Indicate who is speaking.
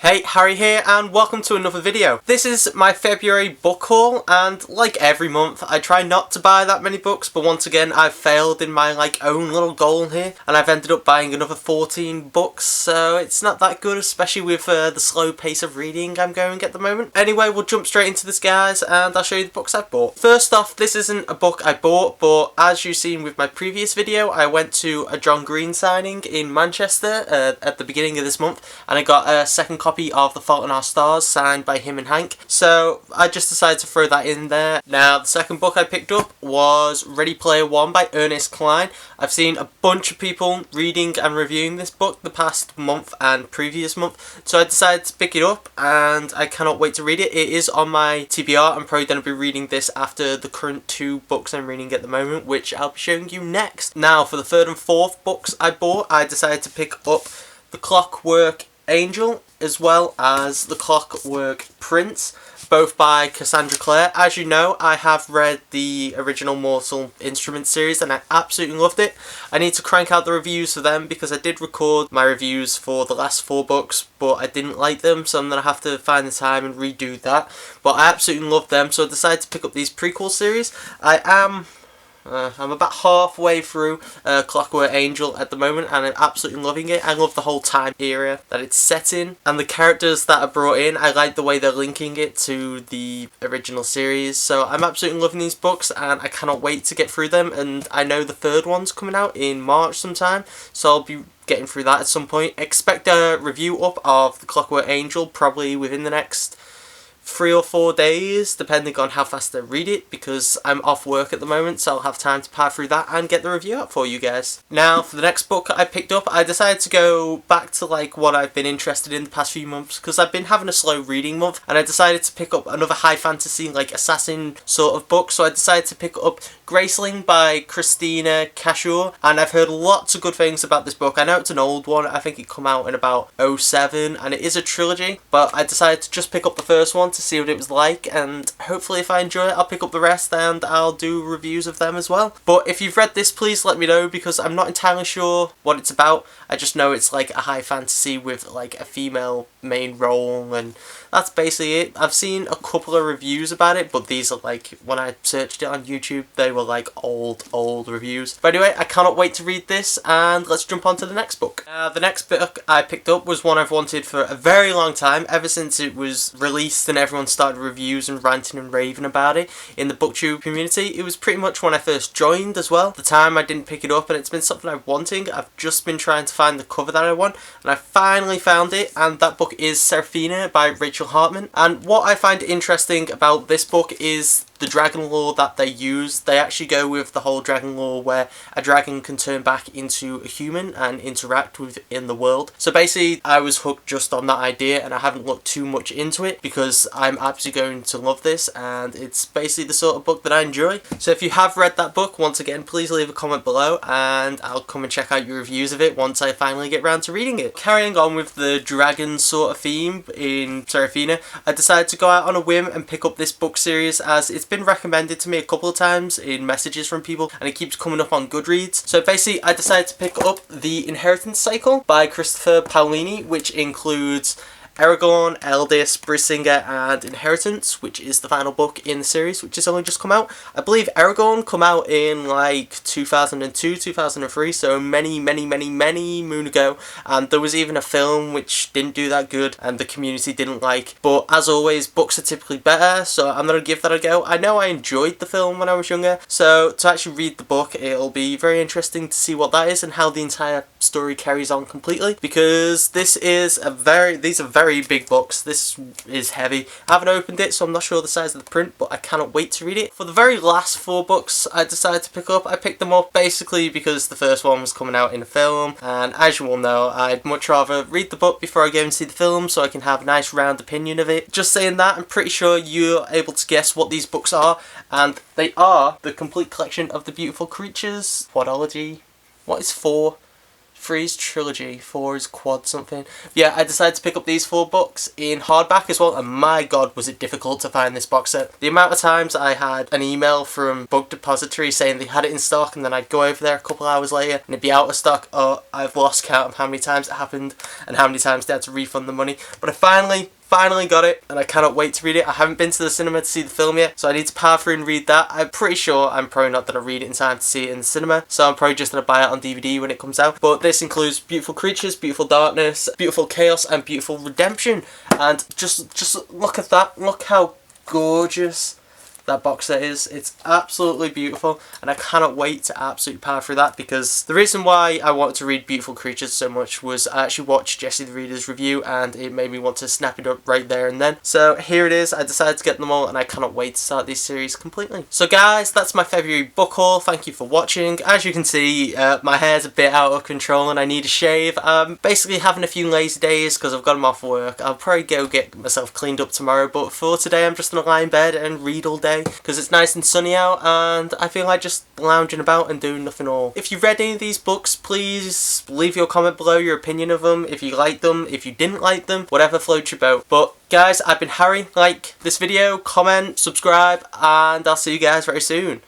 Speaker 1: Hey, Harry here and welcome to another video. This is my February book haul, and like every month I try not to buy that many books, but once again I've failed in my own little goal here and I've ended up buying another 14 books, so it's not that good, especially with the slow pace of reading I'm going at the moment. Anyway, we'll jump straight into this, guys, and I'll show you the books I've bought. First off, this isn't a book I bought, but as you've seen with my previous video, I went to a John Green signing in Manchester at the beginning of this month, and I got a second copy of The Fault in Our Stars signed by him and Hank, so I just decided to throw that in there. Now, the second book I picked up was Ready Player One by Ernest Cline. I've seen a bunch of people reading and reviewing this book the past month and previous month, so I decided to pick it up and I cannot wait to read it. It is on my TBR. I'm probably going to be reading this after the current two books I'm reading at the moment, which I'll be showing you next. Now, for the third and fourth books I bought, I decided to pick up The Clockwork Angel as well as The Clockwork Prince, both by Cassandra Clare. As you know, I have read the original Mortal Instruments series and I absolutely loved it. I need to crank out the reviews for them because I did record my reviews for the last four books, but I didn't like them, so I'm going to have to find the time and redo that. But I absolutely loved them, so I decided to pick up these prequel series. I'm about halfway through Clockwork Angel at the moment and I'm absolutely loving it. I love the whole time era that it's set in and the characters that are brought in. I like the way they're linking it to the original series, so I'm absolutely loving these books and I cannot wait to get through them. And I know the third one's coming out in March sometime, so I'll be getting through that at some point. Expect a review up of The Clockwork Angel probably within the next 3 or 4 days, depending on how fast I read it, because I'm off work at the moment, so I'll have time to power through that and get the review out for you guys. Now, for the next book I picked up, I decided to go back to what I've been interested in the past few months, because I've been having a slow reading month, and I decided to pick up another high fantasy, assassin sort of book, so I decided to pick up Graceling by Christina Cashore, and I've heard lots of good things about this book. I know it's an old one, I think it came out in about '07, and it is a trilogy, but I decided to just pick up the first one to see what it was like, and hopefully if I enjoy it I'll pick up the rest and I'll do reviews of them as well. But if you've read this, please let me know, because I'm not entirely sure what it's about. I just know it's a high fantasy with a female main role, and that's basically it. I've seen a couple of reviews about it, but these are when I searched it on YouTube, they were old reviews. But anyway, I cannot wait to read this, and let's jump on to the next book. The next book I picked up was one I've wanted for a very long time, ever since it was released and everyone started reviews and ranting and raving about it in the booktube community. It was pretty much when I first joined as well. At the time I didn't pick it up, and it's been something I'm wanting. I've just been trying to find the cover that I want, and I finally found it, and that book is Sarafina by Rachel Hartman. And what I find interesting about this book is the dragon lore that they use. They actually go with the whole dragon lore where a dragon can turn back into a human and interact within the world. So basically I was hooked just on that idea, and I haven't looked too much into it because I'm absolutely going to love this, and it's basically the sort of book that I enjoy. So if you have read that book, once again please leave a comment below and I'll come and check out your reviews of it once I finally get around to reading it. Carrying on with the dragon sort of theme in Sarafina, I decided to go out on a whim and pick up this book series, as it's been recommended to me a couple of times in messages from people and it keeps coming up on Goodreads. So basically I decided to pick up The Inheritance Cycle by Christopher Paolini, which includes Aragorn, Eldest, Brisinga, and Inheritance, which is the final book in the series, which has only just come out. I believe Aragorn come out in 2002, 2003, so many moon ago, and there was even a film which didn't do that good and the community didn't like. But as always, books are typically better, so I'm going to give that a go. I know I enjoyed the film when I was younger, so to actually read the book, it'll be very interesting to see what that is and how the entire story carries on completely, because these are very big books. This is heavy. I haven't opened it, so I'm not sure the size of the print, but I cannot wait to read it. For the very last four books I decided to pick up, I picked them up basically because the first one was coming out in a film, and as you all know, I'd much rather read the book before I go and see the film so I can have a nice round opinion of it. Just saying that, I'm pretty sure you're able to guess what these books are, and they are The Complete Collection of the Beautiful Creatures, Quadology. What is 4? 3 is trilogy, 4 is quad something. Yeah, I decided to pick up these 4 books in hardback as well, and my god was it difficult to find this box set. The amount of times I had an email from Book Depository saying they had it in stock, and then I'd go over there a couple hours later and it'd be out of stock. Oh, I've lost count of how many times it happened and how many times they had to refund the money. But I finally got it, and I cannot wait to read it. I haven't been to the cinema to see the film yet, so I need to power through and read that. I'm pretty sure I'm probably not going to read it in time to see it in the cinema, so I'm probably just going to buy it on DVD when it comes out. But this includes Beautiful Creatures, Beautiful Darkness, Beautiful Chaos, and Beautiful Redemption. And just look at that. Look how gorgeous that box set is. It's absolutely beautiful, and I cannot wait to absolutely power through that, because the reason why I wanted to read Beautiful Creatures so much was I actually watched Jesse the Reader's review, and it made me want to snap it up right there and then. So here it is. I decided to get them all, and I cannot wait to start this series completely. So guys, that's my February book haul. Thank you for watching. As you can see, my hair's a bit out of control and I need a shave. I'm basically having a few lazy days because I've got them off work. I'll probably go get myself cleaned up tomorrow, but for today I'm just going to lie in bed and read all day, because it's nice and sunny out and I feel like just lounging about and doing nothing all. If you've read any of these books, please leave your comment below, your opinion of them, if you liked them, if you didn't like them, whatever floats your boat. But guys, I've been Harry. Like this video, comment, subscribe, and I'll see you guys very soon.